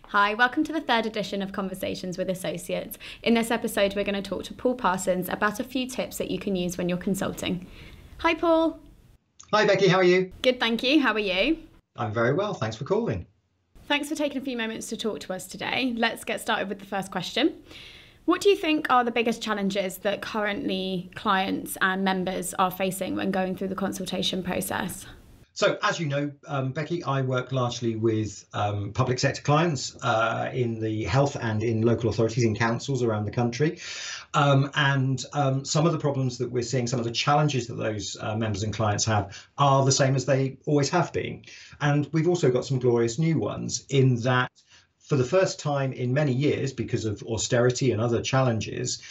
Hi, welcome to the third edition of Conversations with Associates. In this episode, we're going to talk to Paul Parsons about a few tips that you can use when you're consulting. Hi, Paul. Hi, Becky. How are you? Good, thank you. How are you? I'm very well. Thanks for calling. Thanks for taking a few moments to talk to us today. Let's get started with the first question. What do you think are the biggest challenges that currently clients and members are facing when going through the consultation process? So, as you know, Becky, I work largely with public sector clients in the health and in local authorities, in councils around the country. And some of the problems that we're seeing, some of the challenges that those members and clients have are the same as they always have been. And we've also got some glorious new ones in that for the first time in many years, because of austerity and other challenges,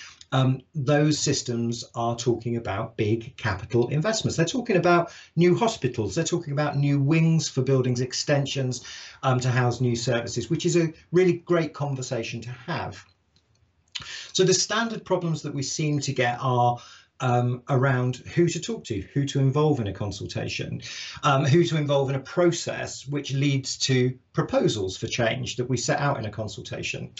those systems are talking about big capital investments. They're talking about new hospitals. They're talking about new wings for buildings, extensions to house new services, which is a really great conversation to have. So the standard problems that we seem to get are around who to talk to, who to involve in a consultation, who to involve in a process which leads to proposals for change that we set out in a consultation.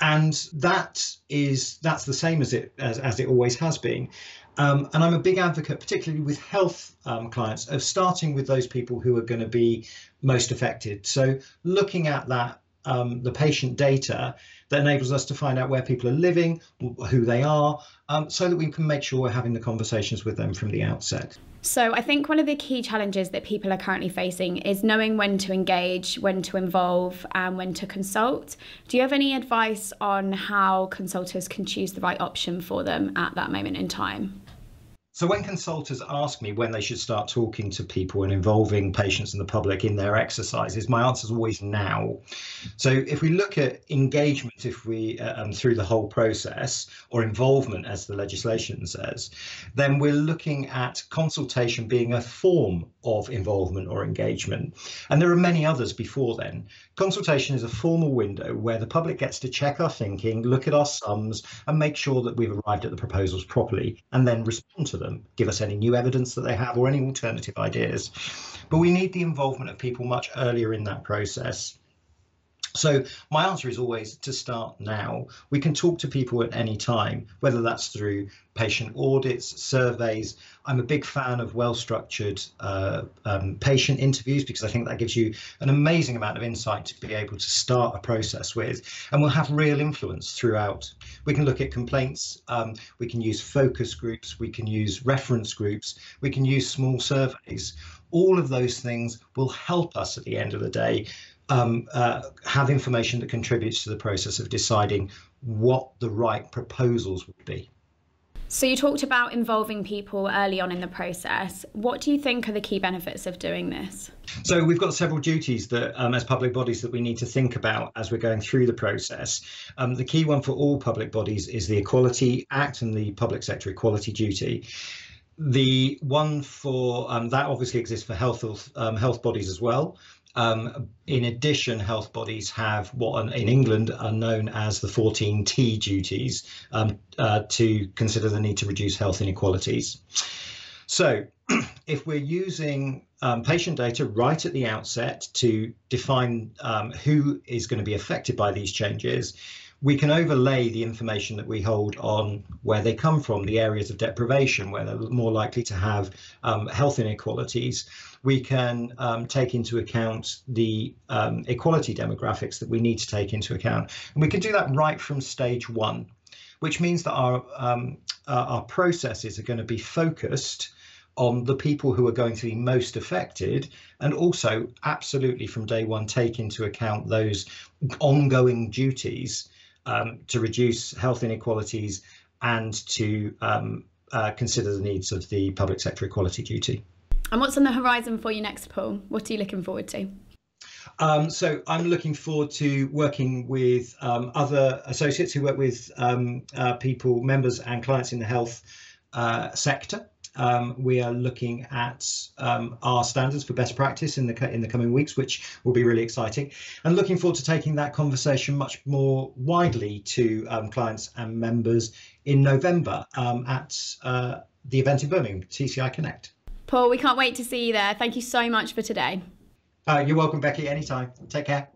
And that's the same as it always has been. And I'm a big advocate, particularly with health clients, of starting with those people who are going to be most affected. So looking at that, the patient data that enables us to find out where people are living, who they are, so that we can make sure we're having the conversations with them from the outset. So I think one of the key challenges that people are currently facing is knowing when to engage, when to involve, and when to consult. Do you have any advice on how consultants can choose the right option for them at that moment in time? So when consultants ask me when they should start talking to people and involving patients and the public in their exercises, my answer is always now. So if we look at engagement, if we through the whole process, or involvement as the legislation says, then we're looking at consultation being a form of involvement or engagement. And there are many others before then. Consultation is a formal window where the public gets to check our thinking, look at our sums, and make sure that we've arrived at the proposals properly, and then respond to them, give us any new evidence that they have or any alternative ideas. But we need the involvement of people much earlier in that process. So my answer is always to start now. We can talk to people at any time, whether that's through patient audits, surveys. I'm a big fan of well-structured patient interviews, because I think that gives you an amazing amount of insight to be able to start a process with, and will have real influence throughout. We can look at complaints, we can use focus groups, we can use reference groups, we can use small surveys. All of those things will help us at the end of the day have information that contributes to the process of deciding what the right proposals would be. So you talked about involving people early on in the process. What do you think are the key benefits of doing this? So we've got several duties that as public bodies that we need to think about as we're going through the process. The key one for all public bodies is the Equality Act and the Public Sector Equality Duty. The one for that obviously exists for health bodies as well. In addition, health bodies have what in England are known as the 14T duties to consider the need to reduce health inequalities. So if we're using patient data right at the outset to define who is going to be affected by these changes, we can overlay the information that we hold on where they come from, the areas of deprivation, where they're more likely to have health inequalities. We can take into account the equality demographics that we need to take into account. And we can do that right from stage one, which means that our processes are going to be focused on the people who are going to be most affected, and also absolutely from day one take into account those ongoing duties to reduce health inequalities and to consider the needs of the public sector equality duty. And what's on the horizon for you next, Paul? What are you looking forward to? So I'm looking forward to working with other associates who work with people, members and clients in the health sector. We are looking at our standards for best practice in the coming weeks, which will be really exciting, and looking forward to taking that conversation much more widely to clients and members in November at the event in Birmingham, TCI Connect. Paul, we can't wait to see you there. Thank you so much for today. You're welcome, Becky, anytime. Take care.